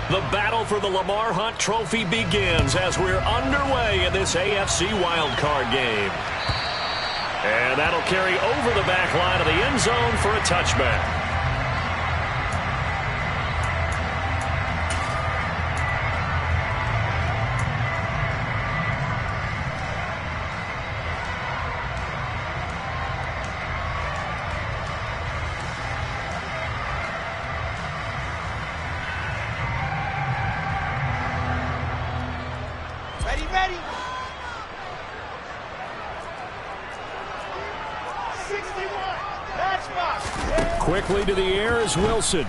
The battle for the Lamar Hunt Trophy begins as we're underway in this AFC wildcard game. And that'll carry over the back line of the end zone for a touchback. Ready. 61. Matchbox. Quickly to the air is Wilson.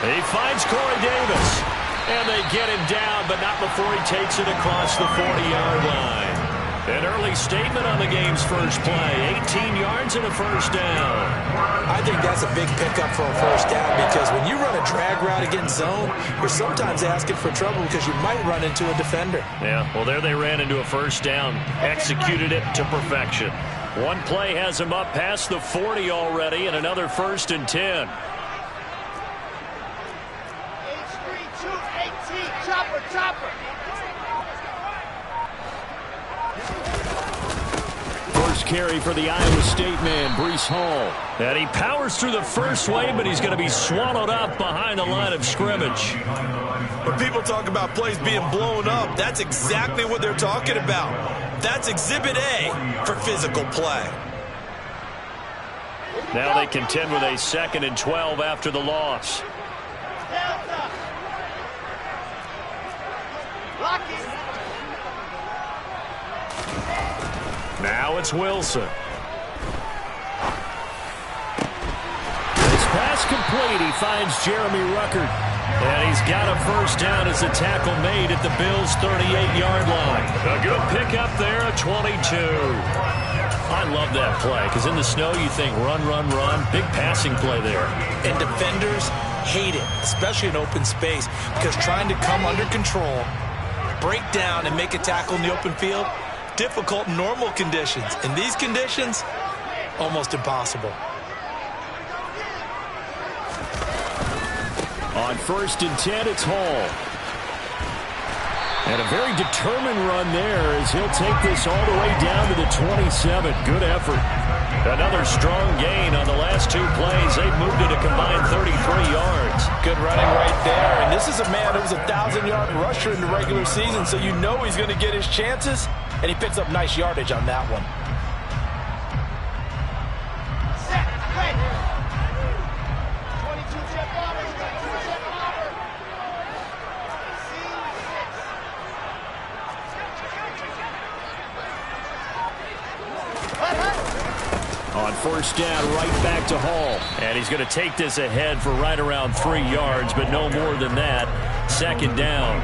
He finds Corey Davis. And they get him down, but not before he takes it across the 40-yard line. An early statement on the game's first play. 18 yards and a first down. I think that's a big pickup for a first down because when you run a drag route against zone, you're sometimes asking for trouble because you might run into a defender. Yeah, well, there they ran into a first down. Executed it to perfection. One play has him up past the 40 already, and another 1st and 10. H3-2-18. Chopper. First carry for the Iowa State man, Breece Hall. And he powers through the first wave, but he's going to be swallowed up behind the line of scrimmage. When people talk about plays being blown up, that's exactly what they're talking about. That's Exhibit A for physical play. Now they contend with a 2nd and 12 after the loss. Now it's Wilson. This pass complete. He finds Jeremy Ruckert. And he's got a first down as a tackle made at the Bills' 38-yard line. A good pickup there at 22. I love that play because in the snow you think run. Big passing play there. And defenders hate it, especially in open space, because trying to come under control, break down, and make a tackle in the open field, difficult in normal conditions. In these conditions, almost impossible. On 1st and 10, it's Hall. And a very determined run there as he'll take this all the way down to the 27. Good effort. Another strong gain on the last 2 plays. They've moved it a combined 33 yards. Good running right there. And this is a man who was a 1,000-yard rusher in the regular season, so you know he's going to get his chances. And he picks up nice yardage on that one. On 1st down, right back to Hall. And he's going to take this ahead for right around 3 yards, but no more than that. 2nd down.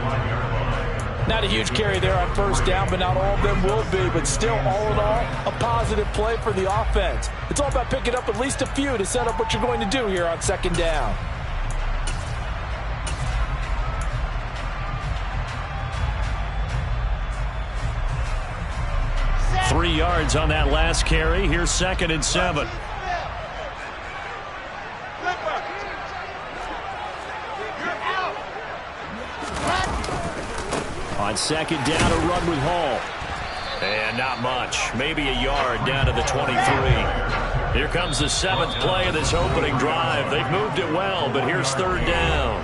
Not a huge carry there on 1st down, but not all of them will be. But still, all in all, a positive play for the offense. It's all about picking up at least a few to set up what you're going to do here on 2nd down. Three yards on that last carry. Here's 2nd and 7. On 2nd down, a run with Hall. And not much. Maybe a yard down to the 23. Here comes the 7th play of this opening drive. They've moved it well, but here's 3rd down.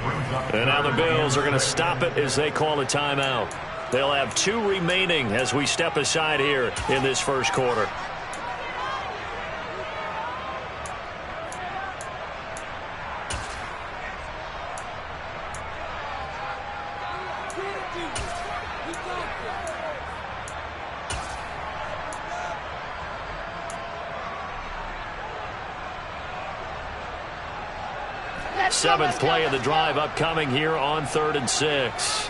And now the Bills are going to stop it as they call a timeout. They'll have 2 remaining as we step aside here in this first quarter. Seventh play of the drive upcoming here on 3rd and 6.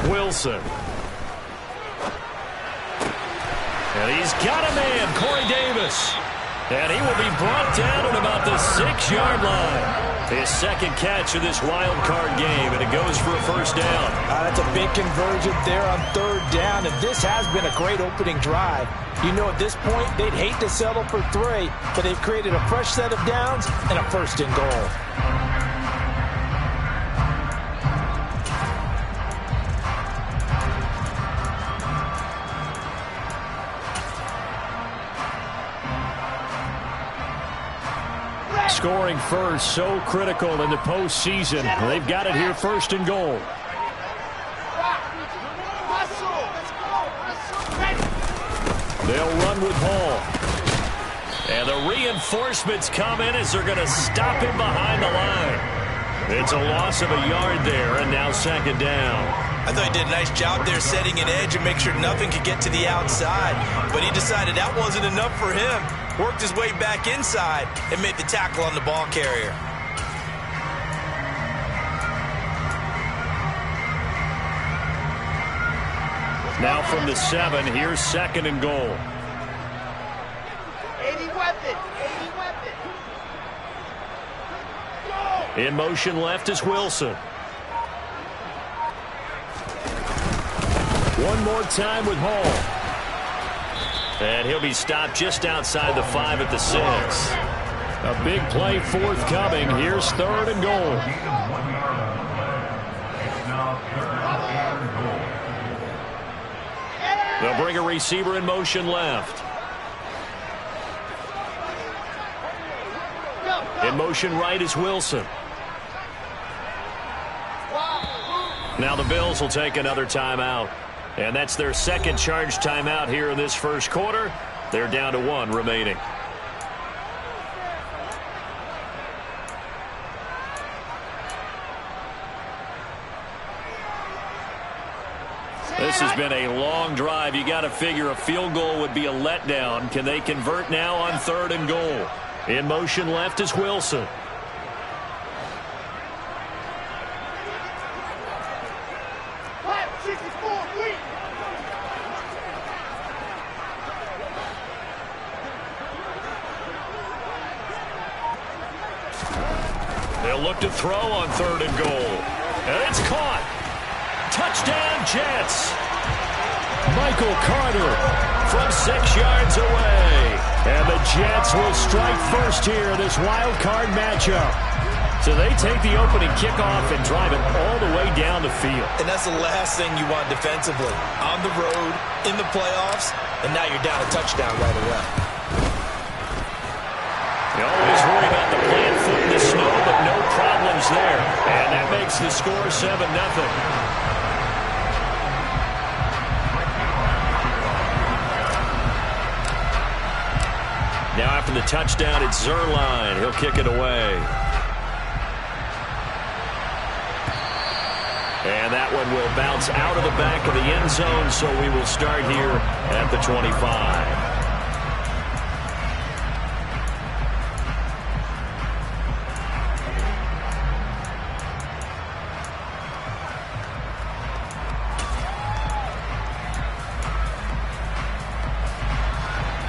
Wilson. And he's got a man, Corey Davis. And he will be brought down at about the 6-yard line. His second catch of this wild card game, and it goes for a first down. That's a big conversion there on third down, and this has been a great opening drive. You know, at this point, they'd hate to settle for 3, but they've created a fresh set of downs and a first and goal. Scoring first, so critical in the postseason. They've got it here, first and goal. They'll run with Hall. And the reinforcements come in as they're going to stop him behind the line. It's a loss of a yard there, and now second down. I thought he did a nice job there setting an edge and make sure nothing could get to the outside. But he decided that wasn't enough for him. Worked his way back inside and made the tackle on the ball carrier. Now from the 7, here's second and goal. 80 weapon. 80 weapon. Go! In motion left is Wilson. One more time with Hall. And he'll be stopped just outside the 5 at the 6. A big play forthcoming. Here's third and goal. They'll bring a receiver in motion left. In motion right is Wilson. Now the Bills will take another timeout. And that's their second charge timeout here in this first quarter. They're down to 1 remaining. This has been a long drive. You got to figure a field goal would be a letdown. Can they convert now on third and goal? In motion left is Wilson. They'll look to throw on third and goal. And it's caught. Touchdown, Jets. Michael Carter from 6 yards away. And the Jets will strike first here in this wild card matchup. So they take the opening kickoff and drive it all the way down the field. And that's the last thing you want defensively. On the road, in the playoffs, and now you're down a touchdown right away. You always worry about the plant foot in the snow, but no problems there. And that makes the score 7-0. Now after the touchdown, it's Zuerlein. He'll kick it away. And that one will bounce out of the back of the end zone, so we will start here at the 25.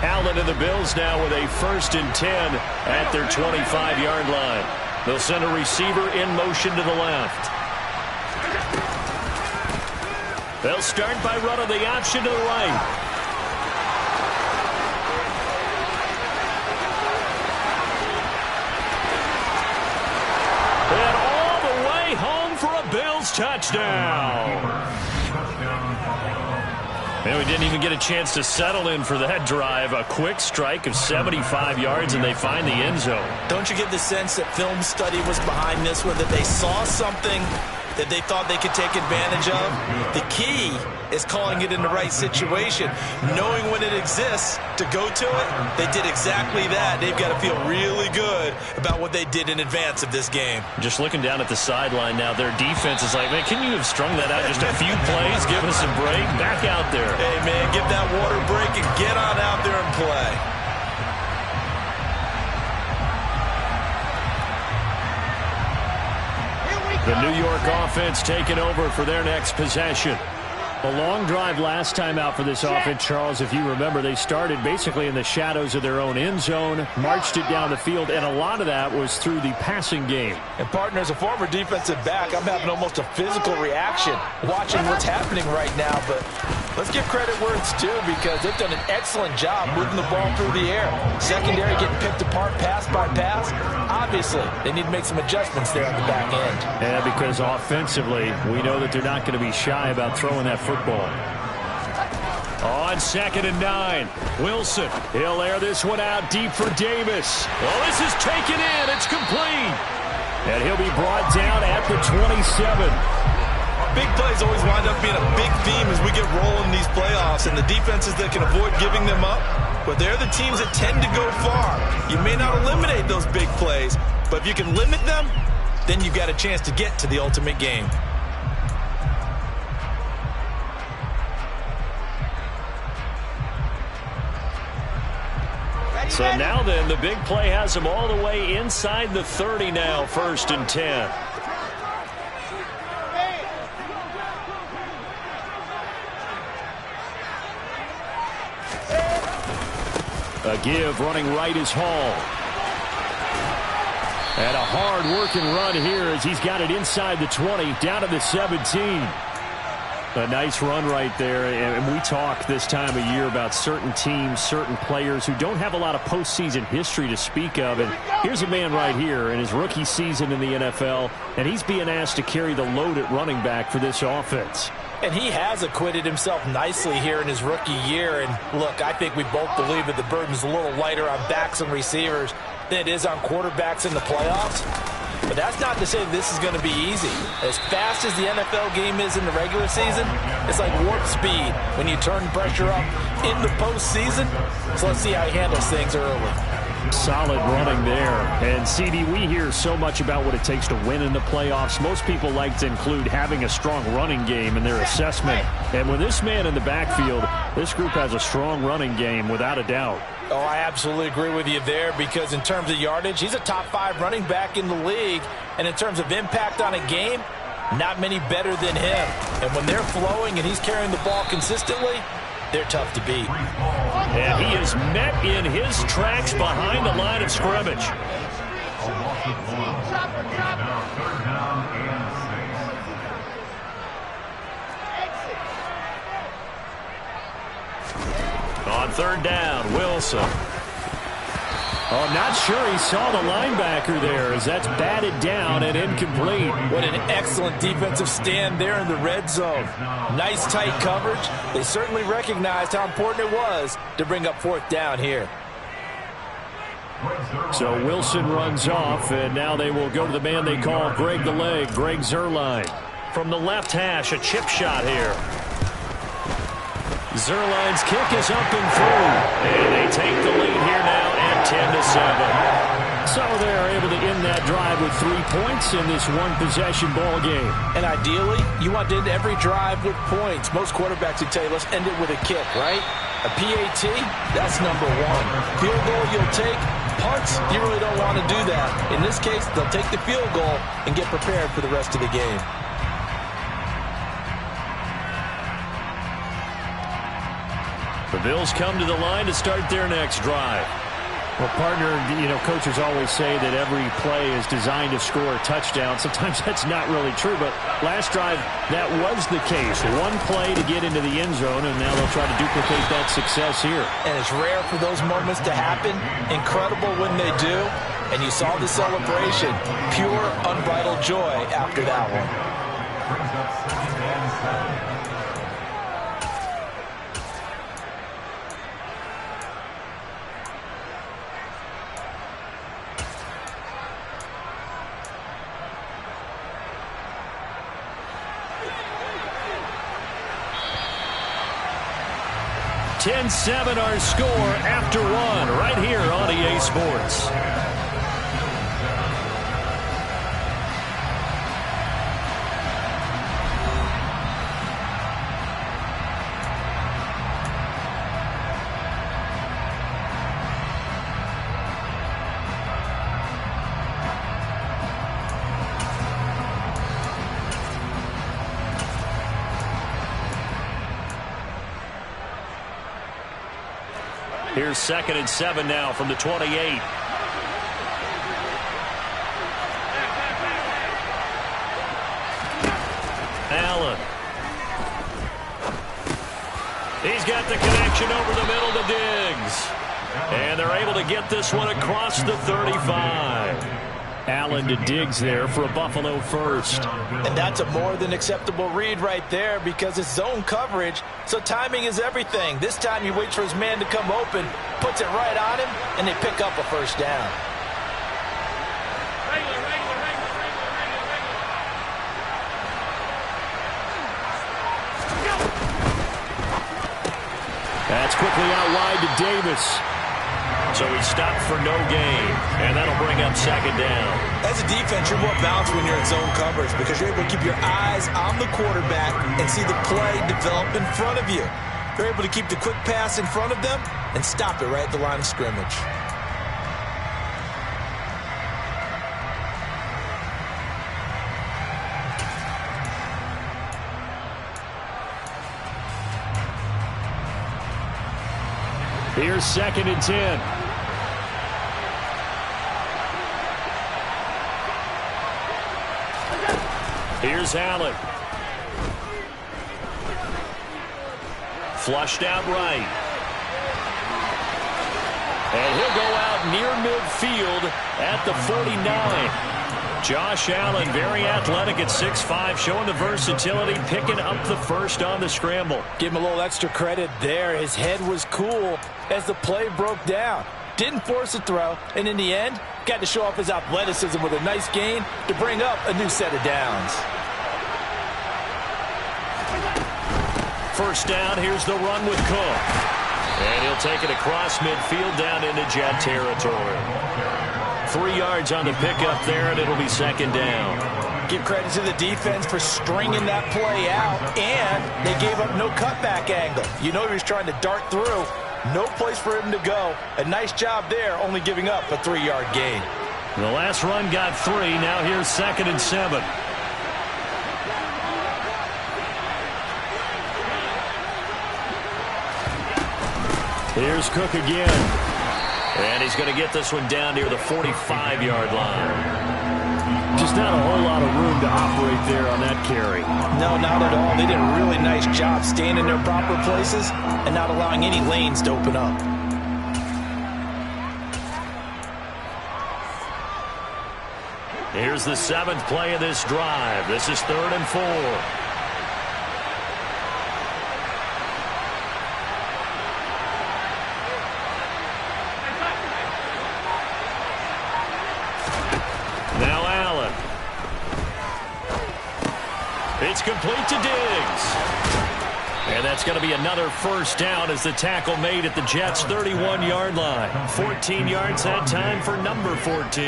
Allen and the Bills now with a 1st and 10 at their 25-yard line. They'll send a receiver in motion to the left. They'll start by running the option to the right. And all the way home for a Bills touchdown. And we didn't even get a chance to settle in for that drive. A quick strike of 75 yards, and they find the end zone. Don't you get the sense that film study was behind this one, that they saw something that they thought they could take advantage of? The key is calling it in the right situation, knowing when it exists to go to it. They did exactly that. They've got to feel really good about what they did in advance of this game. Just looking down at the sideline now, their defense is like, man, can you have strung that out just a few plays? Give us a break. Back out there. Hey, man, give that water break and get on out there and play. The New York offense taking over for their next possession. A long drive last time out for this offense, Charles. If you remember, they started basically in the shadows of their own end zone, marched it down the field, and a lot of that was through the passing game. And, partner, as a former defensive back, I'm having almost a physical reaction watching what's happening right now. But let's give credit where it's due because they've done an excellent job moving the ball through the air. Secondary getting picked apart pass by pass. Obviously, they need to make some adjustments there on the back end. Yeah, because offensively, we know that they're not going to be shy about throwing that football. On 2nd and 9, Wilson. He'll air this one out deep for Davis. Oh, this is taken in. It's complete. And he'll be brought down at the 27. Big plays always wind up being a big theme as we get rolling in these playoffs, and the defenses that can avoid giving them up, but they're the teams that tend to go far. You may not eliminate those big plays, but if you can limit them, then you've got a chance to get to the ultimate game. So now then, the big play has them all the way inside the 30 now, 1st and 10. A give, running right is Hall. And a hard-working run here as he's got it inside the 20, down to the 17. A nice run right there, and we talk this time of year about certain teams, certain players who don't have a lot of postseason history to speak of. And here's a man right here in his rookie season in the NFL, and he's being asked to carry the load at running back for this offense. And he has acquitted himself nicely here in his rookie year. And look, I think we both believe that the burden's a little lighter on backs and receivers than it is on quarterbacks in the playoffs. But that's not to say that this is going to be easy. As fast as the NFL game is in the regular season, it's like warp speed when you turn pressure up in the postseason. So let's see how he handles things early. Solid running there. And, CD, we hear so much about what it takes to win in the playoffs. Most people like to include having a strong running game in their assessment. And with this man in the backfield, this group has a strong running game without a doubt. Oh, I absolutely agree with you there because in terms of yardage, he's a top 5 running back in the league. And in terms of impact on a game, not many better than him. And when they're flowing and he's carrying the ball consistently, they're tough to beat. And he is met in his tracks behind the line of scrimmage. On 3rd down, Wilson. Oh, not sure he saw the linebacker there as that's batted down and incomplete. What an excellent defensive stand there in the red zone. Nice tight coverage. They certainly recognized how important it was to bring up 4th down here. So Wilson runs off, and now they will go to the man they call Greg the Leg, Greg Zuerlein. From the left hash, a chip shot here. Zuerlein's kick is up and through. And they take the lead here now at 10-7. So they're able to end that drive with 3 points in this one-possession ball game. And ideally, you want to end every drive with points. Most quarterbacks would tell you, let's end it with a kick, right? A PAT, that's number 1. Field goal you'll take. Punts, you really don't want to do that. In this case, they'll take the field goal and get prepared for the rest of the game. The Bills come to the line to start their next drive. Well, partner, you know, coaches always say that every play is designed to score a touchdown. Sometimes that's not really true, but last drive, that was the case. One play to get into the end zone, and now they'll try to duplicate that success here. And it's rare for those moments to happen. Incredible when they do. And you saw the celebration. Pure, unbridled joy after that one. (10-7) our score after 1 right here on EA Sports. Here's 2nd and 7 now from the 28. Allen. He's got the connection over the middle to Diggs. And they're able to get this one across the 35. Allen to Diggs there for a Buffalo first. And that's a more than acceptable read right there because it's zone coverage, so timing is everything. This time he waits for his man to come open, puts it right on him, and they pick up a first down. That's quickly out wide to Davis. So he stopped for no gain, and that'll bring up 2nd down. As a defense, you're more balanced when you're in zone coverage because you're able to keep your eyes on the quarterback and see the play develop in front of you. You're able to keep the quick pass in front of them and stop it right at the line of scrimmage. Here's 2nd and 10. Here's Allen. Flushed out right. And he'll go out near midfield at the 49. Josh Allen, very athletic at 6'5", showing the versatility, picking up the first on the scramble. Give him a little extra credit there. His head was cool as the play broke down. Didn't force a throw, and in the end, got to show off his athleticism with a nice gain to bring up a new set of downs. First down, here's the run with Cook. And he'll take it across midfield down into Jet territory. 3 yards on the pickup there, and it'll be 2nd down. Give credit to the defense for stringing that play out, and they gave up no cutback angle. You know he was trying to dart through. No place for him to go. A nice job there, only giving up a 3-yard gain. The last run got 3. Now here's 2nd and 7. Here's Cook again. And he's going to get this one down near the 45-yard line. Just not a whole lot of room to operate there on that carry. No, not at all. They did a really nice job staying in their proper places and not allowing any lanes to open up. Here's the 7th play of this drive. This is 3rd and 4. Now Allen. It's complete to Diggs. And that's going to be another first down as the tackle made at the Jets' 31-yard line. 14 yards that time for number 14.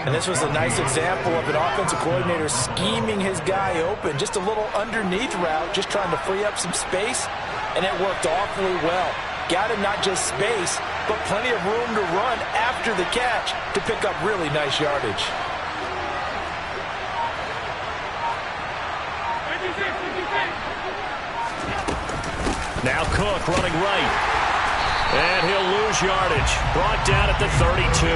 And this was a nice example of an offensive coordinator scheming his guy open. Just a little underneath route, just trying to free up some space. And it worked awfully well. Got him not just space, but plenty of room to run after the catch to pick up really nice yardage. Now Cook running right. And he'll lose yardage. Brought down at the 32.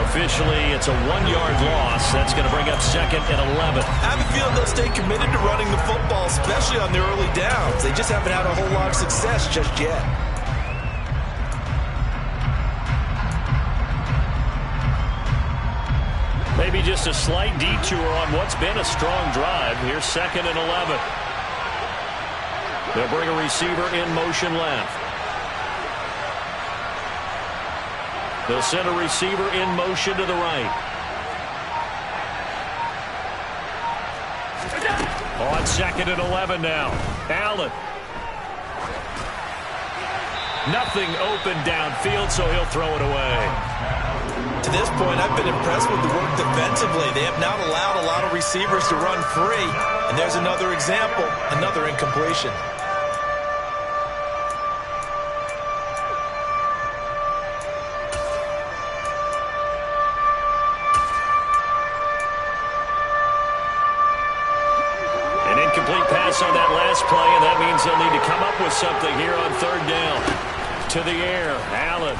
Officially, it's a 1-yard loss. That's going to bring up 2nd and 11. I have a feeling they'll stay committed to running the football, especially on their early downs. They just haven't had a whole lot of success just yet. Maybe just a slight detour on what's been a strong drive. Here's 2nd and 11. They'll bring a receiver in motion left. They'll send a receiver in motion to the right. On 2nd and 11 now. Allen. Nothing open downfield, so he'll throw it away. To this point, I've been impressed with the work defensively. They have not allowed a lot of receivers to run free. And there's another example, another incompletion. On that last play, and that means they'll need to come up with something here on 3rd down. to the air. Allen.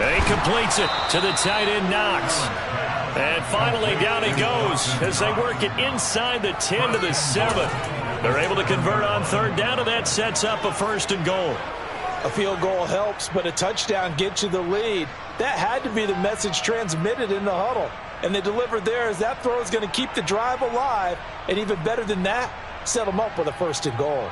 And he completes it to the tight end, Knox. And finally, down he goes as they work it inside the 10 to the 7. They're able to convert on third down, and that sets up a 1st and goal. A field goal helps, but a touchdown gets you the lead. That had to be the message transmitted in the huddle. And they delivered there as that throw is going to keep the drive alive. And even better than that, set them up with a 1st and goal.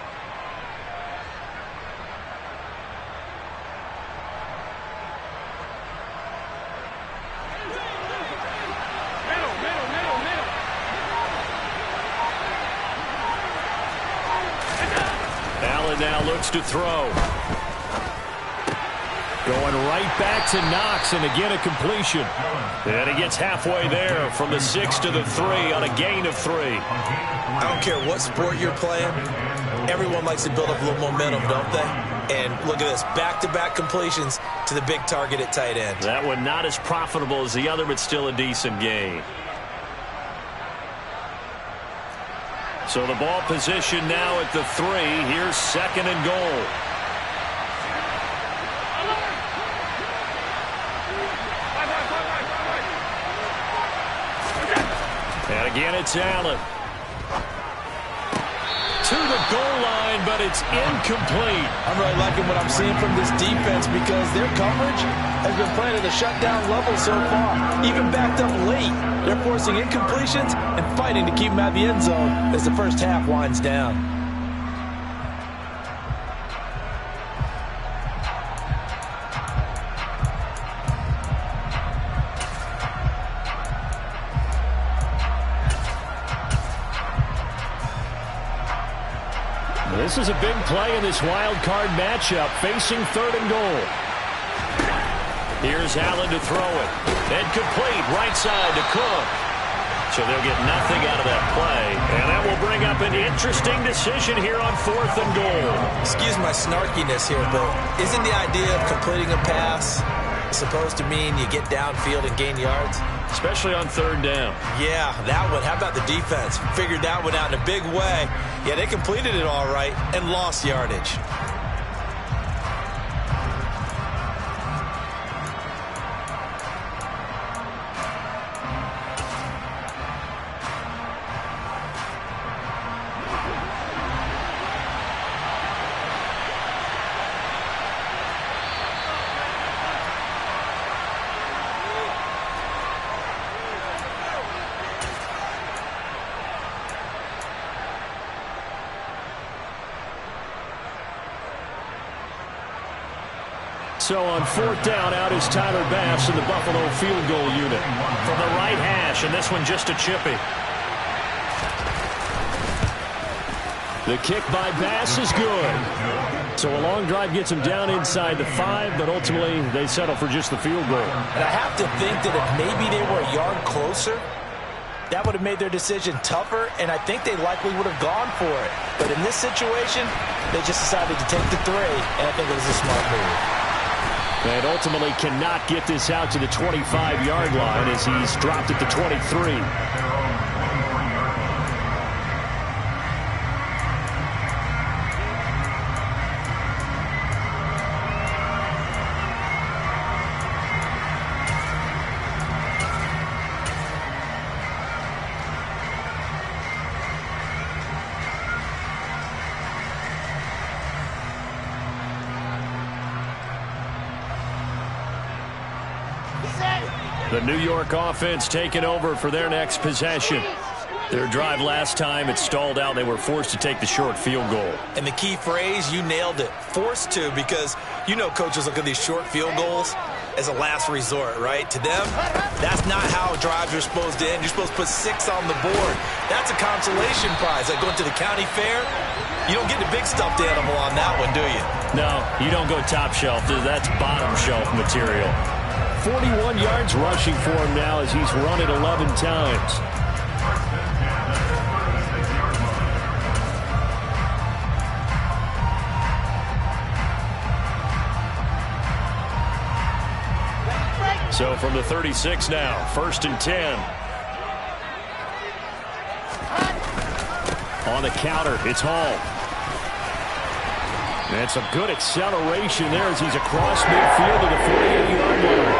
Allen now looks to throw. Going right back to Knox, and again a completion. And he gets halfway there from the 6 to the 3 on a gain of 3. I don't care what sport you're playing. Everyone likes to build up a little momentum, don't they? And look at this, back-to-back completions to the big target at tight end. That one not as profitable as the other, but still a decent gain. So the ball position now at the 3. Here's 2nd and goal. And again, it's Allen. To the goal line, but it's incomplete. I'm really liking what I'm seeing from this defense because their coverage has been playing at a shutdown level so far. Even backed up late, they're forcing incompletions and fighting to keep them out of the end zone as the first half winds down. This is a big play in this wild card matchup, facing 3rd and goal. Here's Allen to throw it. And complete, right side to Cook. So they'll get nothing out of that play. And that will bring up an interesting decision here on 4th and goal. Excuse my snarkiness here, but isn't the idea of completing a pass supposed to mean you get downfield and gain yards? Especially on 3rd down. Yeah, that one. How about the defense? Figured that one out in a big way. Yeah, they completed it all right and lost yardage. So on 4th down, out is Tyler Bass in the Buffalo field goal unit. From the right hash, and this one just a chippy. The kick by Bass is good. So a long drive gets him down inside the 5, but ultimately they settle for just the field goal. And I have to think that if maybe they were a yard closer, that would have made their decision tougher, and I think they likely would have gone for it. But in this situation, they just decided to take the 3, and I think it was a smart move. And ultimately cannot get this out to the 25-yard line as he's dropped at the 23. The New York offense taking over for their next possession. Their drive last time, it stalled out. They were forced to take the short field goal. And the key phrase, you nailed it, forced to, because you know coaches look at these short field goals as a last resort, right? To them, that's not how drives are supposed to end. You're supposed to put 6 on the board. That's a consolation prize. Like going to the county fair, you don't get the big stuffed animal on that one, do you? No, you don't go top shelf. That's bottom shelf material. 41 yards rushing for him now as he's run it 11 times. So from the 36 now, 1st and 10. On the counter, it's Hall. And some good acceleration there as he's across midfield to the 48-yard line.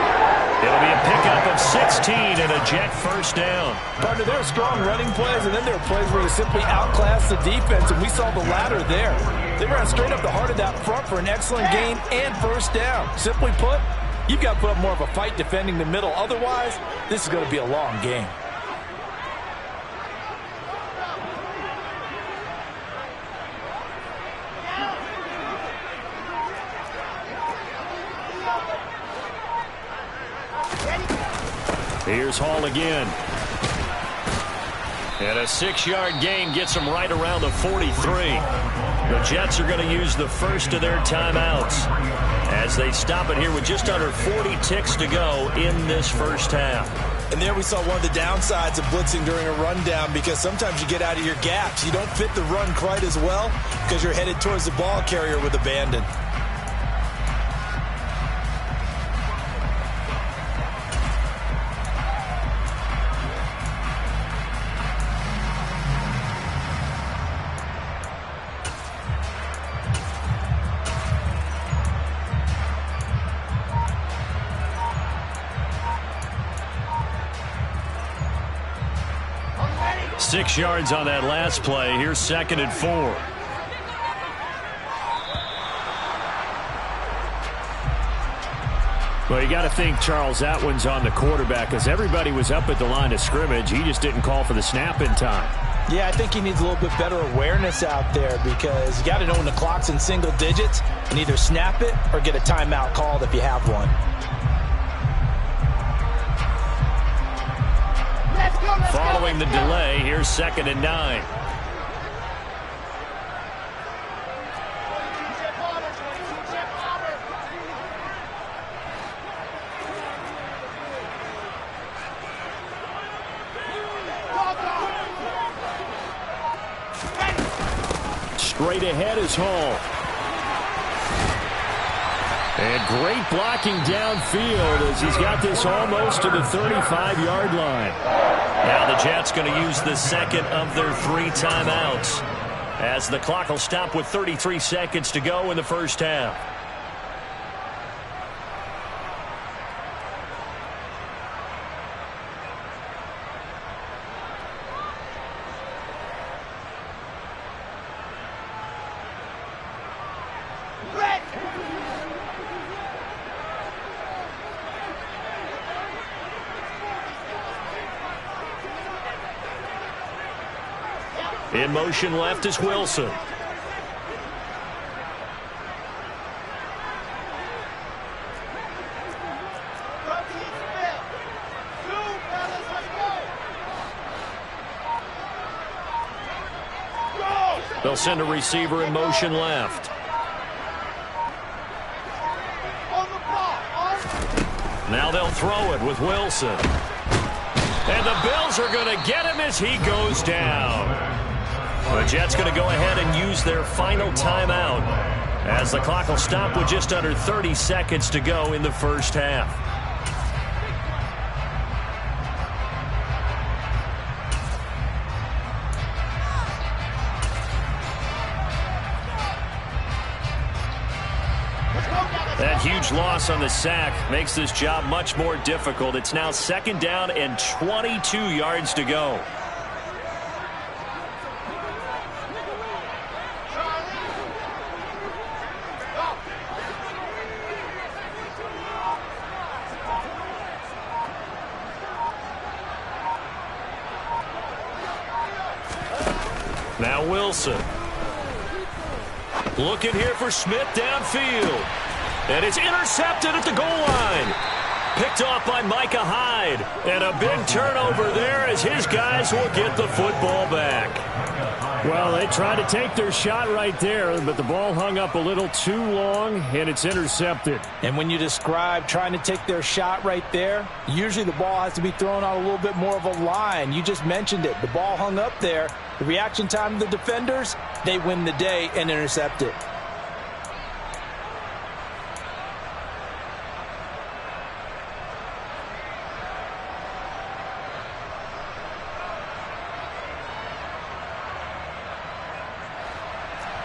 It'll be a pickup of 16 and a Jet first down. Partner, there are strong running plays, and then there are plays where you simply outclass the defense, and we saw the latter there. They ran straight up the heart of that front for an excellent gain and first down. Simply put, you've got to put up more of a fight defending the middle. Otherwise, this is going to be a long game. Here's Hall again. And a 6-yard gain gets them right around the 43. The Jets are going to use the first of their timeouts as they stop it here with just under 40 ticks to go in this first half. And there we saw one of the downsides of blitzing during a rundown, because sometimes you get out of your gaps. You don't fit the run quite as well because you're headed towards the ball carrier with abandon. Six yards on that last play. Here's 2nd and 4. Well, you got to think, Charles, that one's on the quarterback, as everybody was up at the line of scrimmage. He just didn't call for the snap in time. Yeah, I think he needs a little bit better awareness out there, because you got to know when the clock's in single digits and either snap it or get a timeout called if you have one. Following the delay, here's 2nd and 9. Straight ahead is Hall. And great blocking downfield as he's got this almost to the 35-yard line. Now the Jets going to use the second of their 3 timeouts as the clock will stop with 33 seconds to go in the first half. In motion left is Wilson. They'll send a receiver in motion left. Now they'll throw it with Wilson. And the Bills are going to get him as he goes down. The Jets going to go ahead and use their final timeout as the clock will stop with just under 30 seconds to go in the first half. That huge loss on the sack makes this job much more difficult. It's now 2nd down and 22 yards to go. Now Wilson. Looking here for Smith downfield. And it's intercepted at the goal line. Picked off by Micah Hyde. And a big turnover there as his guys will get the football back. Well, they tried to take their shot right there, but the ball hung up a little too long, and it's intercepted. And when you describe trying to take their shot right there, usually the ball has to be thrown out a little bit more of a line. You just mentioned it. The ball hung up there. The reaction time of the defenders, they win the day and intercept it.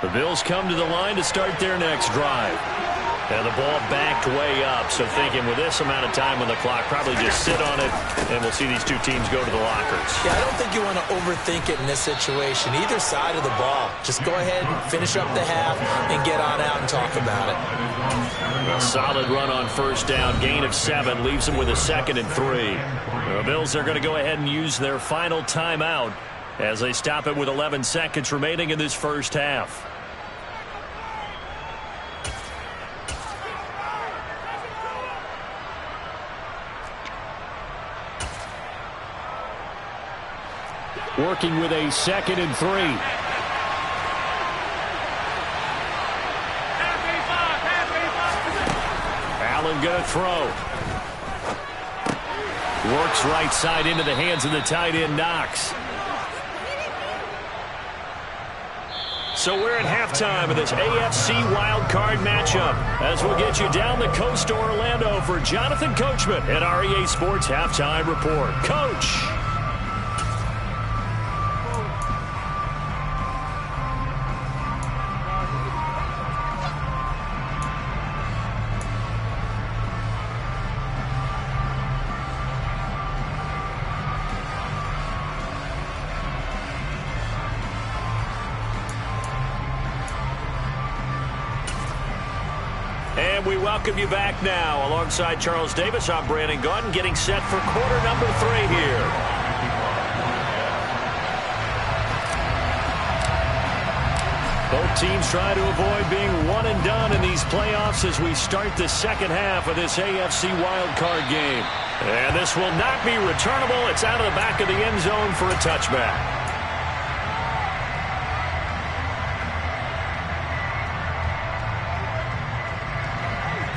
The Bills come to the line to start their next drive. And the ball backed way up, so thinking with this amount of time on the clock, probably just sit on it, and we'll see these two teams go to the lockers. Yeah, I don't think you want to overthink it in this situation. Either side of the ball. Just go ahead and finish up the half and get on out and talk about it. A solid run on first down. Gain of 7 leaves them with a 2nd and 3. The Bills are going to go ahead and use their final timeout as they stop it with 11 seconds remaining in this first half. Working with a 2nd and 3. Allen going to throw. Works right side into the hands of the tight end, Knox. So we're at halftime of this AFC wildcard matchup as we'll get you down the coast to Orlando for Jonathan Coachman at our EA Sports Halftime Report. Coach. And we welcome you back now. Alongside Charles Davis, I'm Brandon Gaudin, getting set for quarter number 3 here. Both teams try to avoid being one and done in these playoffs as we start the second half of this AFC wildcard game. And this will not be returnable. It's out of the back of the end zone for a touchback.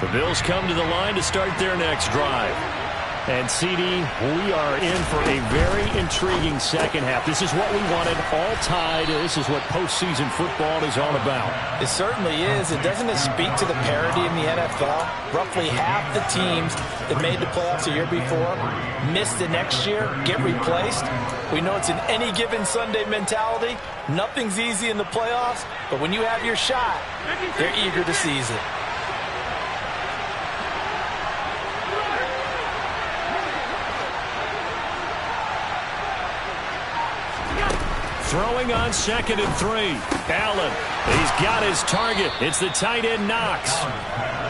The Bills come to the line to start their next drive. And, CD, we are in for a very intriguing second half. This is what we wanted, all tied. This is what postseason football is all about. It certainly is. It doesn't speak to the parity in the NFL. Roughly half the teams that made the playoffs a year before missed the next year, get replaced. We know it's an any given Sunday mentality. Nothing's easy in the playoffs, but when you have your shot, they're eager to seize it. Throwing on 2nd and 3. Allen, he's got his target. It's the tight end, Knox.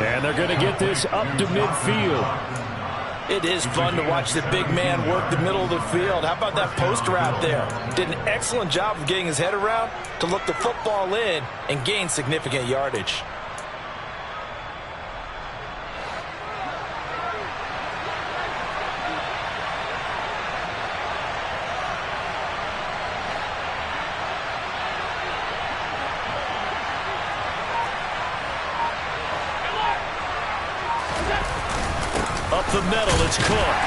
And they're going to get this up to midfield. It is fun to watch the big man work the middle of the field. How about that post route there? Did an excellent job of getting his head around to look the football in and gain significant yardage. Up the middle, it's Cook.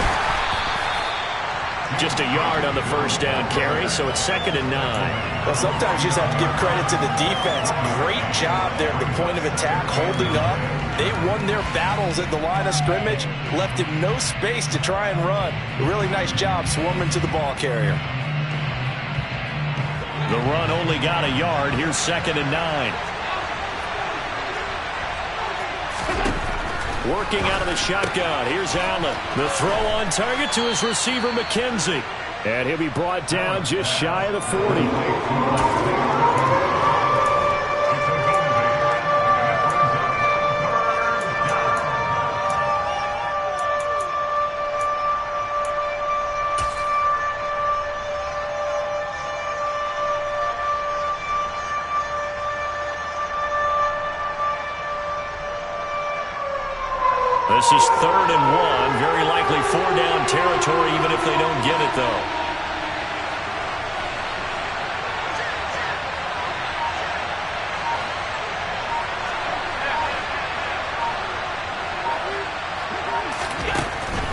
Just a yard on the first down carry, so it's 2nd and 9. Well, sometimes you just have to give credit to the defense. Great job there at the point of attack, holding up. They won their battles at the line of scrimmage, left him no space to try and run. A really nice job swarming to the ball carrier. The run only got a yard. Here's 2nd and 9. Working out of the shotgun. Here's Allen. The throw on target to his receiver, McKenzie. And he'll be brought down just shy of the 40. This is 3rd and 1. Very likely 4-down territory, even if they don't get it, though.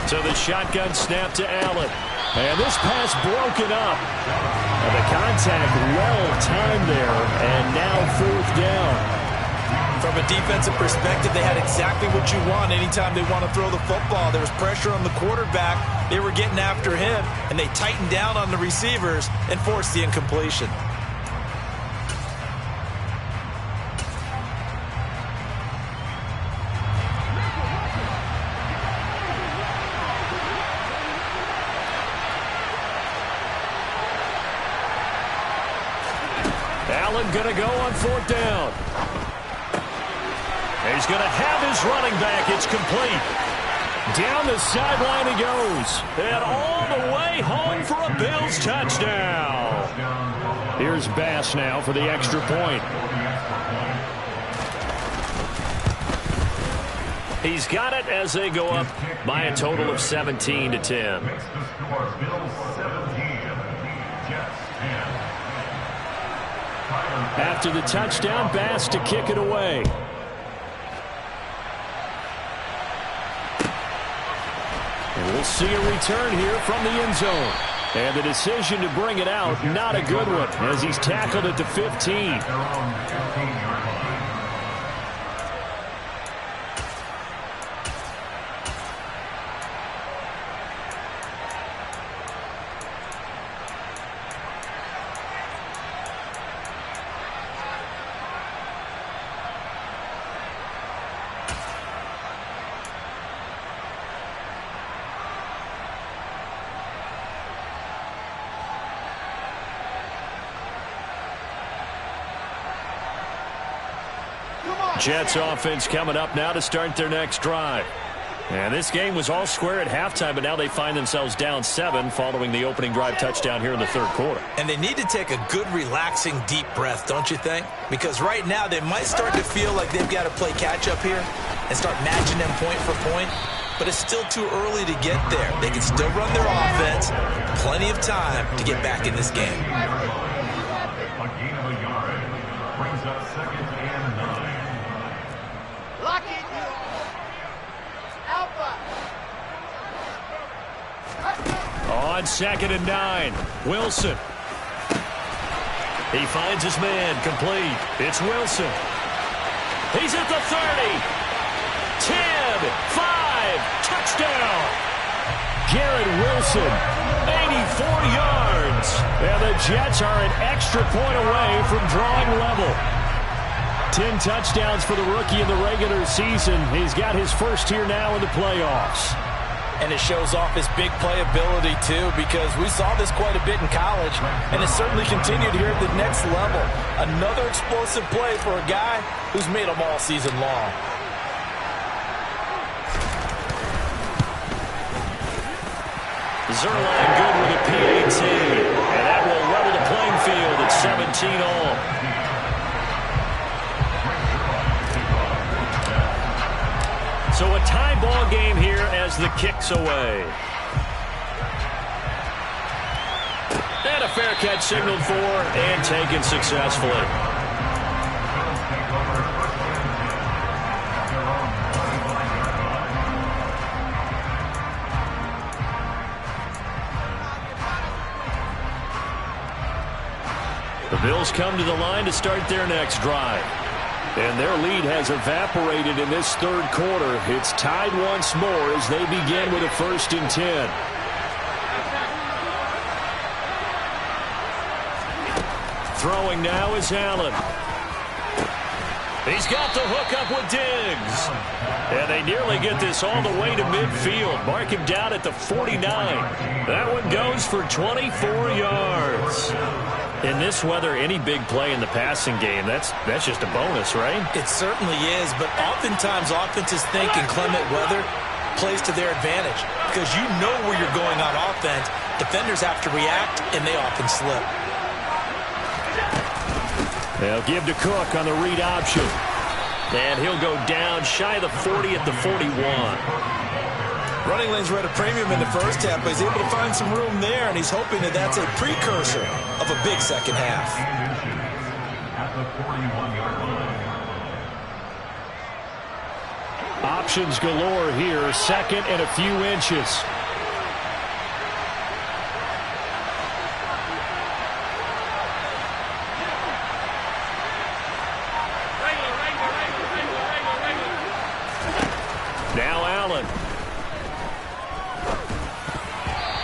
So the shotgun snap to Allen. And this pass broken up. And the contact well timed there. And now 4th down. From a defensive perspective, they had exactly what you want anytime they want to throw the football. There was pressure on the quarterback. They were getting after him, and they tightened down on the receivers and forced the incompletion. Allen going to go on 4th down. He's going to have his running back. It's complete. Down the sideline he goes. And all the way home for a Bills touchdown. Here's Bass now for the extra point. He's got it as they go up by a total of 17-10. After the touchdown, Bass to kick it away. And we'll see a return here from the end zone. And the decision to bring it out, not a good one, as he's tackled at the 15. Jets offense coming up now to start their next drive. And this game was all square at halftime, but now they find themselves down 7 following the opening drive touchdown here in the 3rd quarter. And they need to take a good, relaxing, deep breath, don't you think? Because right now they might start to feel like they've got to play catch-up here and start matching them point for point. But it's still too early to get there. They can still run their offense. Plenty of time to get back in this game. On 2nd and 9, Wilson. He finds his man, complete. It's Wilson. He's at the 30. 10, 5, touchdown. Garrett Wilson, 84 yards. And the Jets are an extra point away from drawing level. 10 touchdowns for the rookie in the regular season. He's got his first here now in the playoffs. And it shows off his big playability, too, because we saw this quite a bit in college, and it's certainly continued here at the next level. Another explosive play for a guy who's made them all season long. Zuerlein good with a PAT, and that will level the playing field at 17 all. So a tie ball game here as the kick's away. And a fair catch signaled for and taken successfully. The Bills come to the line to start their next drive. And their lead has evaporated in this 3rd quarter. It's tied once more as they begin with a 1st and 10. Throwing now is Allen. He's got the hook up with Diggs. And they nearly get this all the way to midfield. Mark him down at the 49. That one goes for 24 yards. In this weather, any big play in the passing game, that's just a bonus, right? It certainly is, but oftentimes offenses think inclement weather plays to their advantage because you know where you're going on offense. Defenders have to react, and they often slip. They'll give to Cook on the read option. And he'll go down shy of the 40 at the 41. Running lanes were at a premium in the first half, but he's able to find some room there, and he's hoping that that's a precursor of a big second half. Options galore here, 2nd and a few inches. Now Allen.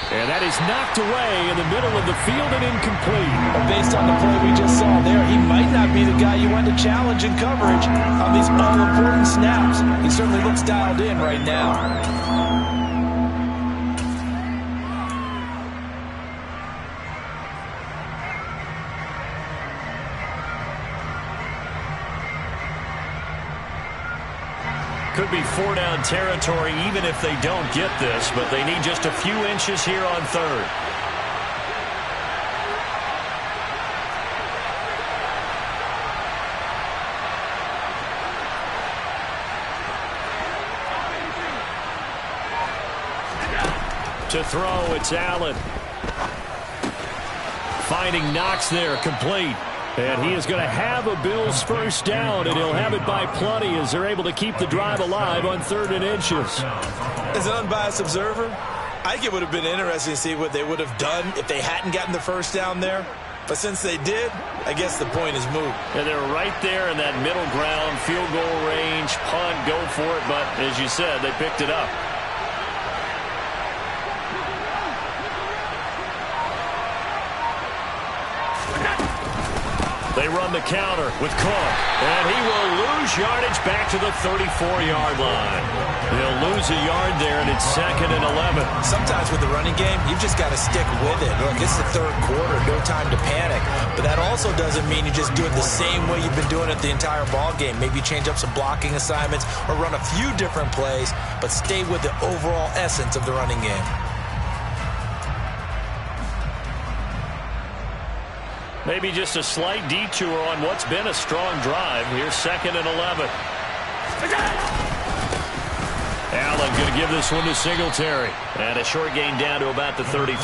And that is knocked away in the middle of the field and incomplete. Based on the play we just saw there, he might not be the guy you want to challenge in coverage on these all-important snaps. He certainly looks dialed in right now. could be 4-down territory even if they don't get this, but they need just a few inches here on third. To throw, it's Allen. Finding Knox there, complete. And he is going to have a Bills first down, and he'll have it by plenty as they're able to keep the drive alive on 3rd and inches. As an unbiased observer, I think it would have been interesting to see what they would have done if they hadn't gotten the first down there. But since they did, I guess the point is moot. And they're right there in that middle ground, field goal range, punt, go for it. But as you said, they picked it up. They run the counter with Cook, and he will lose yardage back to the 34-yard line. He'll lose a yard there, and it's 2nd and 11. Sometimes with the running game, you've just got to stick with it. Look, it's the 3rd quarter, no time to panic. But that also doesn't mean you just do it the same way you've been doing it the entire ball game. Maybe change up some blocking assignments or run a few different plays, but stay with the overall essence of the running game. Maybe just a slight detour on what's been a strong drive. Here's 2nd and 11. Allen going to give this one to Singletary. And a short gain down to about the 33.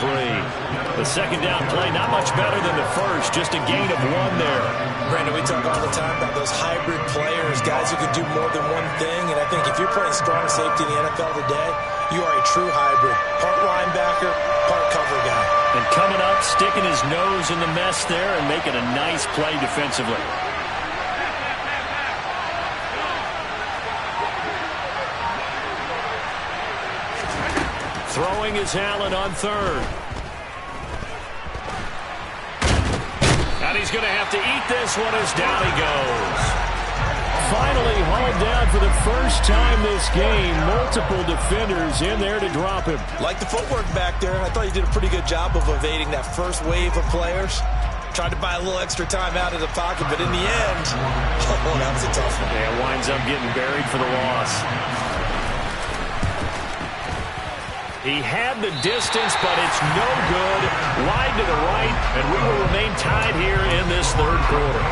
The 2nd down play, not much better than the first. Just a gain of 1 there. Brandon, we talk all the time about those hybrid players, guys who can do more than one thing. And I think if you're playing strong safety in the NFL today, you are a true hybrid. Part linebacker, part cover guy. And coming up, sticking his nose in the mess there and making a nice play defensively. Throwing is Allen on 3rd. And he's going to have to eat this one as down he goes. Finally hauled down for the first time this game. Multiple defenders in there to drop him. Like the footwork back there. I thought he did a pretty good job of evading that first wave of players. Tried to buy a little extra time out of the pocket, but in the end, oh, that was a tough one. Yeah, winds up getting buried for the loss. He had the distance, but it's no good. Wide to the right, and we will remain tied here in this 3rd quarter.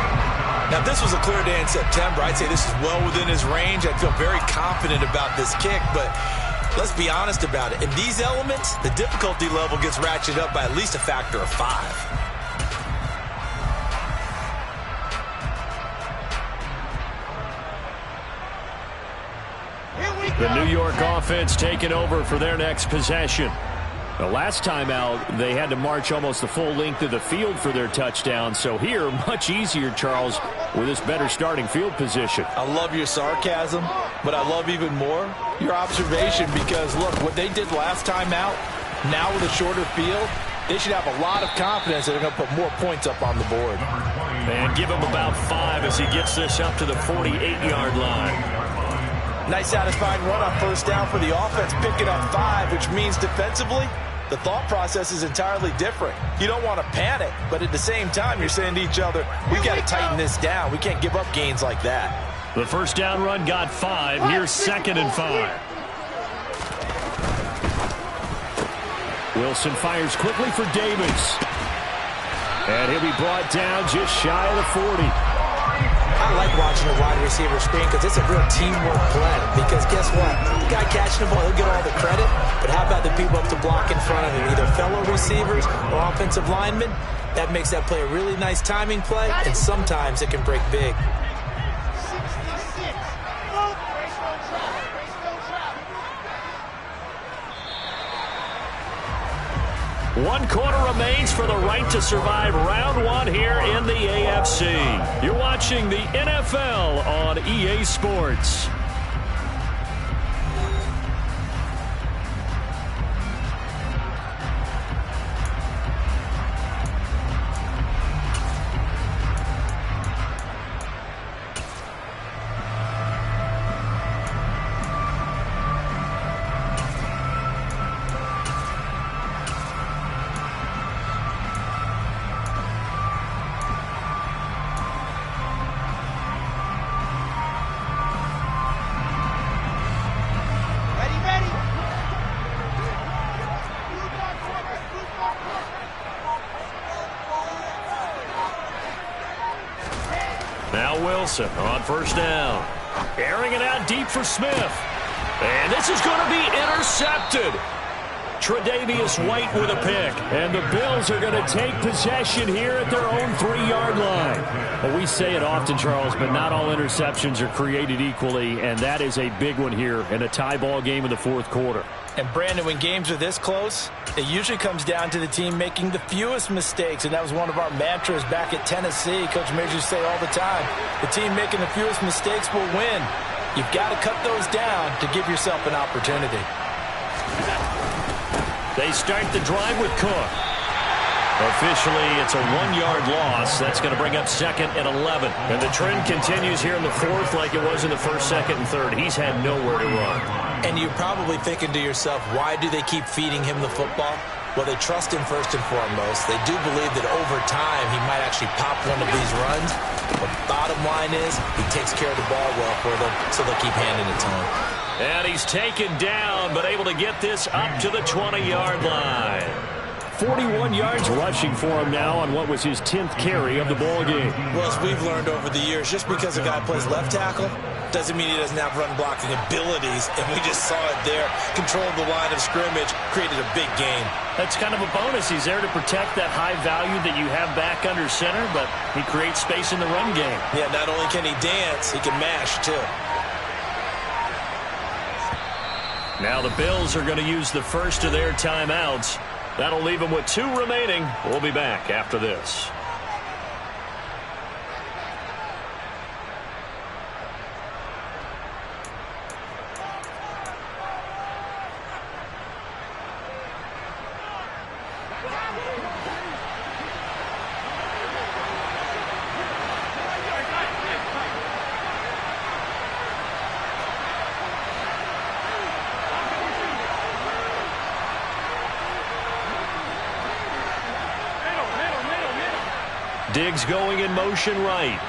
Now, if this was a clear day in September, I'd say this is well within his range. I'd feel very confident about this kick, but let's be honest about it. In these elements, the difficulty level gets ratcheted up by at least a factor of 5. The New York offense taking over for their next possession. The last time out, they had to march almost the full length of the field for their touchdown. So here, much easier, Charles, with this better starting field position. I love your sarcasm, but I love even more your observation because, look, what they did last time out, now with a shorter field, they should have a lot of confidence that they're going to put more points up on the board. And give him about 5 as he gets this up to the 48-yard line. Nice satisfying run on first down for the offense, picking up 5, which means defensively, the thought process is entirely different. You don't want to panic, but at the same time, you're saying to each other, we've got to tighten this down. We can't give up gains like that. The first down run got 5. Here's 2nd and 5. Wilson fires quickly for Davis. And he'll be brought down just shy of the 40. I like watching a wide receiver screen because it's a real teamwork play. Because guess what? The guy catching the ball, he'll get all the credit. But how about the people up to block in front of him? Either fellow receivers or offensive linemen. That makes that play a really nice timing play. And sometimes it can break big. One quarter remains for the right to survive round 1 here in the AFC. You're watching the NFL on EA Sports. Wilson on first down. Airing it out deep for Smith. And this is going to be intercepted. Tre'Davious White with a pick. And the Bills are going to take possession here at their own 3-yard line. Well, we say it often, Charles, but not all interceptions are created equally, and that is a big one here in a tie ball game in the fourth quarter. And, Brandon, when games are this close, it usually comes down to the team making the fewest mistakes, and that was one of our mantras back at Tennessee. Coach Major used to say all the time, the team making the fewest mistakes will win. You've got to cut those down to give yourself an opportunity. They start the drive with Cook. Officially, it's a 1-yard loss. That's going to bring up 2nd and 11. And the trend continues here in the fourth like it was in the first, second, and third. He's had nowhere to run. And you're probably thinking to yourself, why do they keep feeding him the football? Well, they trust him first and foremost. They do believe that over time he might actually pop one of these runs. But the bottom line is he takes care of the ball well for them, so they'll keep handing it to him. And he's taken down, but able to get this up to the 20-yard line. 41 yards rushing for him now on what was his 10th carry of the ball game. Well, as we've learned over the years, just because a guy plays left tackle doesn't mean he doesn't have run-blocking abilities, and we just saw it there. Controlled the line of scrimmage, created a big gain. That's kind of a bonus. He's there to protect that high value that you have back under center, but he creates space in the run game. Yeah, not only can he dance, he can mash, too. Now the Bills are going to use the first of their timeouts. That'll leave them with 2 remaining. We'll be back after this. Diggs going in motion right.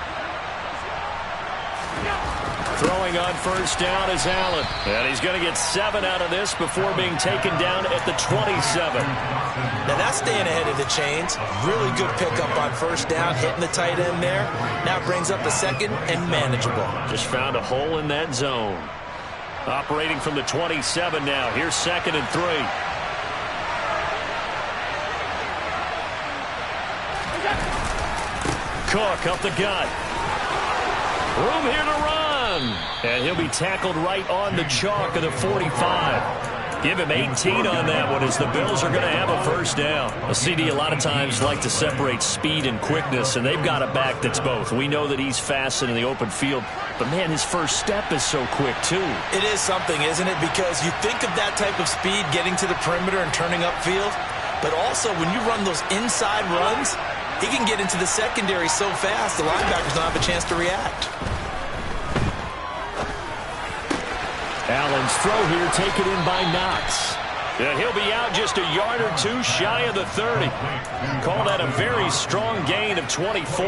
Throwing on first down is Allen. And he's going to get 7 out of this before being taken down at the 27. Now that's staying ahead of the chains. Really good pickup on first down, hitting the tight end there. Now brings up the 2nd and manageable. Just found a hole in that zone. Operating from the 27 now. Here's 2nd and 3. Cook up the gut. Room here to run. And he'll be tackled right on the chalk of the 45. Give him 18 on that one as the Bills are going to have a first down. A CD a lot of times like to separate speed and quickness, and they've got a back that's both. We know that he's fast in the open field, but, man, his first step is so quick, too. It is something, isn't it? Because you think of that type of speed getting to the perimeter and turning upfield, but also when you run those inside runs, he can get into the secondary so fast, the linebackers don't have a chance to react. Allen's throw here taken in by Knox. Yeah, he'll be out just a yard or 2 shy of the 30. Call that a very strong gain of 24.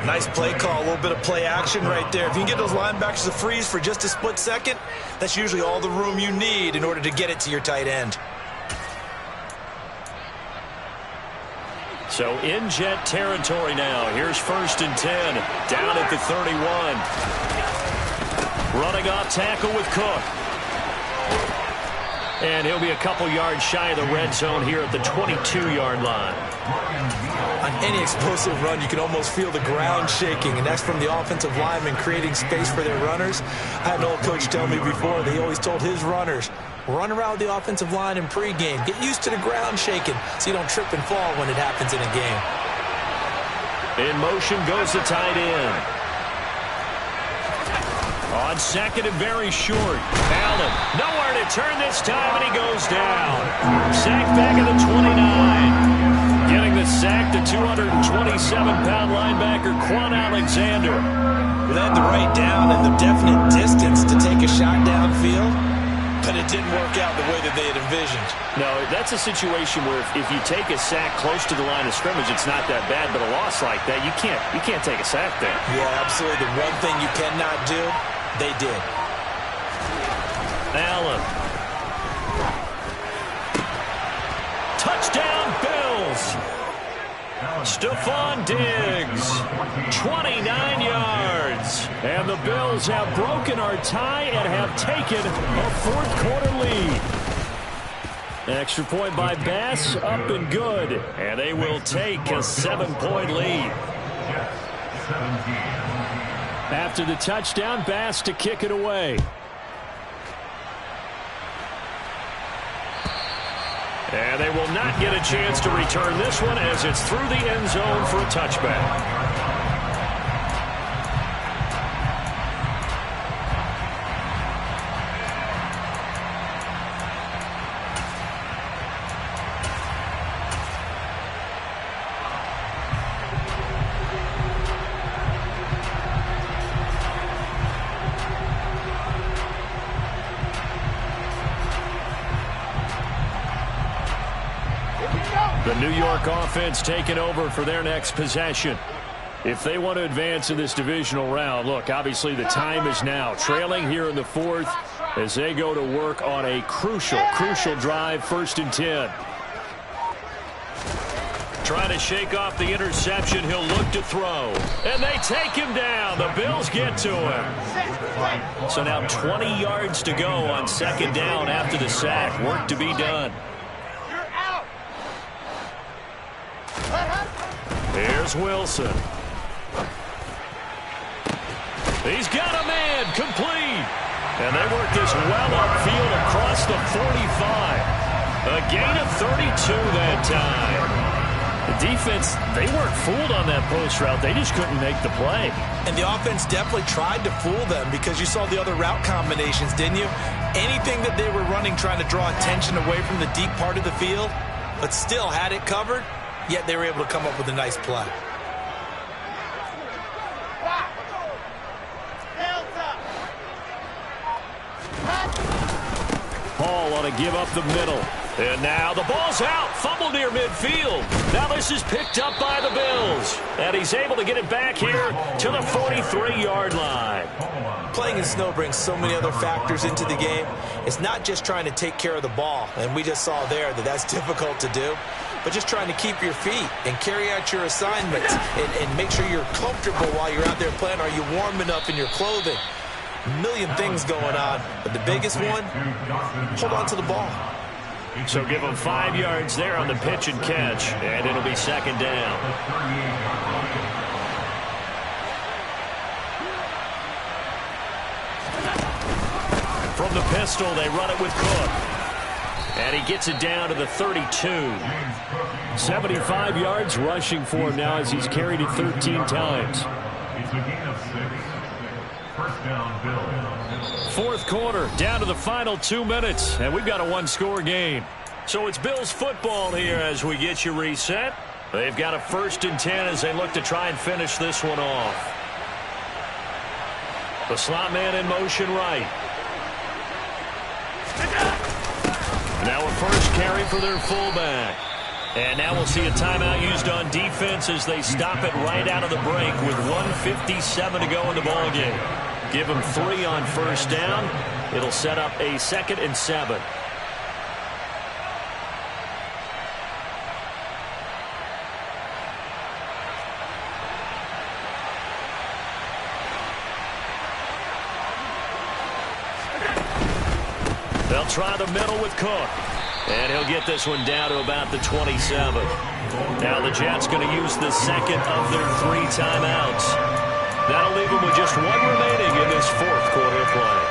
Nice play call, a little bit of play action right there. If you can get those linebackers to freeze for just a split second, that's usually all the room you need in order to get it to your tight end. So in jet territory now. Here's 1st and 10. Down at the 31. Running off tackle with Cook. And he'll be a couple yards shy of the red zone here at the 22-yard line. On any explosive run, you can almost feel the ground shaking, and that's from the offensive linemen creating space for their runners. I had an old coach tell me before, they always told his runners, run around the offensive line in pregame. Get used to the ground shaking so you don't trip and fall when it happens in a game. In motion goes the tight end. On 2nd and very short. Allen, nowhere to turn this time, and he goes down. Sacked back at the 29. Getting the sack, the 227-pound linebacker, Quan Alexander. They had the right down and the definite distance to take a shot downfield, but it didn't work out the way that they had envisioned. No, that's a situation where if you take a sack close to the line of scrimmage, it's not that bad, but a loss like that, you can't take a sack there. Yeah, absolutely. The one thing you cannot do, they did. Allen. Touchdown, Bills. Stephon Diggs, 29 yards. And the Bills have broken our tie and have taken a fourth-quarter lead. Extra point by Bass, up and good. And they will take a 7-point lead. After the touchdown, Bass to kick it away. And they will not get a chance to return this one as it's through the end zone for a touchback. The New York offense taking over for their next possession. If they want to advance in this divisional round, look, obviously the time is now. Trailing here in the fourth as they go to work on a crucial drive, 1st and 10. Trying to shake off the interception. He'll look to throw. And they take him down. The Bills get to him. So now 20 yards to go on 2nd down after the sack. Work to be done. Here's Wilson. He's got a man complete. And they work this well upfield across the 45. A gain of 32 that time. The defense, they weren't fooled on that post route. They just couldn't make the play. And the offense definitely tried to fool them because you saw the other route combinations, didn't you? Anything that they were running trying to draw attention away from the deep part of the field, but still had it covered. Yet they were able to come up with a nice play. Hall ought to give up the middle. And now the ball's out. Fumble near midfield. Now this is picked up by the Bills. And he's able to get it back here to the 43-yard line. Playing in snow brings so many other factors into the game. It's not just trying to take care of the ball. And we just saw there that that's difficult to do. But just trying to keep your feet and carry out your assignments and make sure you're comfortable while you're out there playing. Are you warm enough in your clothing? A million things going on. But the biggest one, hold on to the ball. So give them 5 yards there on the pitch and catch, and it'll be 2nd down. From the pistol, they run it with Cook. And he gets it down to the 32. 75 yards rushing for him now as he's carried it 13 times. It's a gain of 6. 1st down, Bills. Fourth quarter, down to the final 2 minutes, and we've got a one-score game. So it's Bills football here as we get you reset. They've got a 1st and 10 as they look to try and finish this one off. The slot man in motion right. Now a first carry for their fullback. And now we'll see a timeout used on defense as they stop it right out of the break with 1:57 to go in the ballgame. Give them 3 on 1st down. It'll set up a 2nd and 7. They'll try the middle with Cook. And he'll get this one down to about the 27. Now the Jets going to use the 2nd of their 3 timeouts. That'll leave them with just 1 remaining in this 4th quarter of play.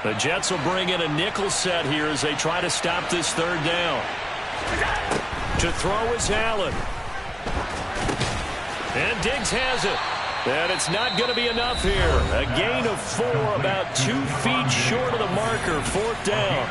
The Jets will bring in a nickel set here as they try to stop this 3rd down. To throw is Allen. And Diggs has it. And it's not going to be enough here. A gain of 4, about 2 feet short of the marker, 4th down.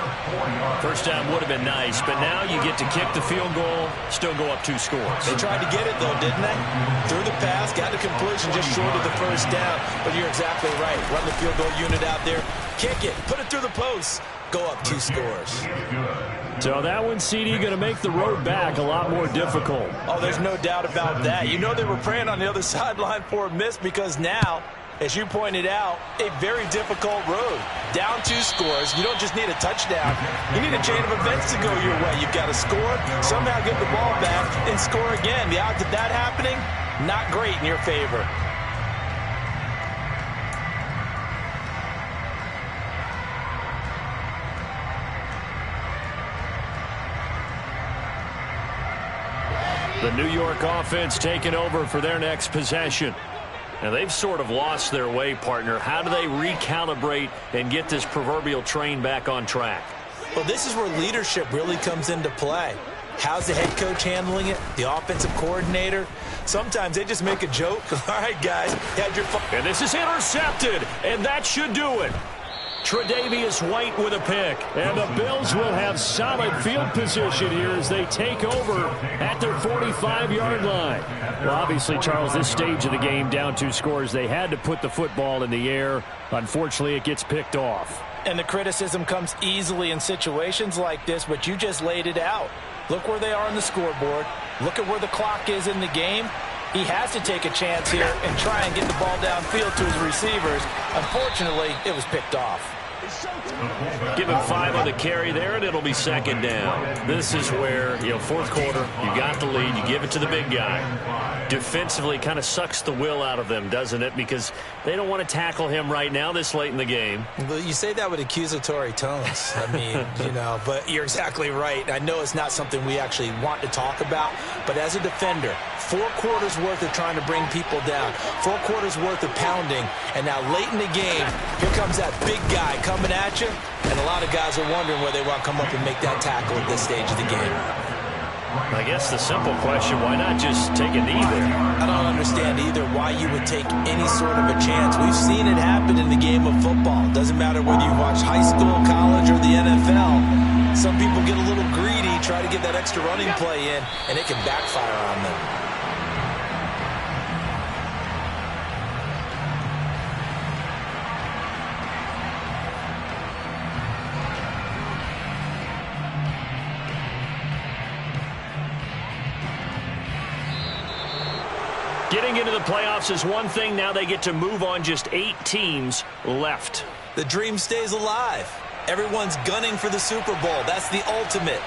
First down would have been nice, but now you get to kick the field goal, still go up 2 scores. They tried to get it, though, didn't they? Threw the pass, got the completion just short of the first down. But you're exactly right. Run the field goal unit out there, kick it, put it through the post, go up 2 scores. So that one, CD, going to make the road back a lot more difficult. Oh, there's no doubt about that. You know they were praying on the other sideline for a miss because now, as you pointed out, a very difficult road. Down 2 scores. You don't just need a touchdown. You need a chain of events to go your way. You've got to score, somehow get the ball back, and score again. The odds of that happening, not great in your favor. The New York offense taking over for their next possession. Now, they've sort of lost their way, partner. How do they recalibrate and get this proverbial train back on track? Well, this is where leadership really comes into play. How's the head coach handling it? The offensive coordinator? Sometimes they just make a joke. All right, guys, had your fun. And this is intercepted, and that should do it. Tre'Davious White with a pick. And the Bills will have solid field position here as they take over at their 45-yard line. Well, obviously, Charles, this stage of the game, down 2 scores, they had to put the football in the air. Unfortunately, it gets picked off. And the criticism comes easily in situations like this, but you just laid it out. Look where they are on the scoreboard. Look at where the clock is in the game. He has to take a chance here and try and get the ball downfield to his receivers. Unfortunately, it was picked off. Give him 5 on the carry there, and it'll be 2nd down. This is where, 4th quarter, you got the lead, you give it to the big guy. Defensively, kind of sucks the will out of them, doesn't it? Because they don't want to tackle him right now this late in the game. Well, you say that with accusatory tones. I mean, but you're exactly right. I know it's not something we actually want to talk about, but as a defender, 4 quarters worth of trying to bring people down, 4 quarters worth of pounding, and now late in the game, here comes that big guy coming at you, and a lot of guys are wondering where they want to come up and make that tackle at this stage of the game. I guess the simple question, why not just take a knee there? I don't understand either why you would take any sort of a chance. We've seen it happen in the game of football. Doesn't matter whether you watch high school, college, or the NFL. Some people get a little greedy, try to get that extra running play in, and it can backfire on them. Getting into the playoffs is one thing. Now they get to move on. Just 8 teams left. The dream stays alive. Everyone's gunning for the Super Bowl. That's the ultimate.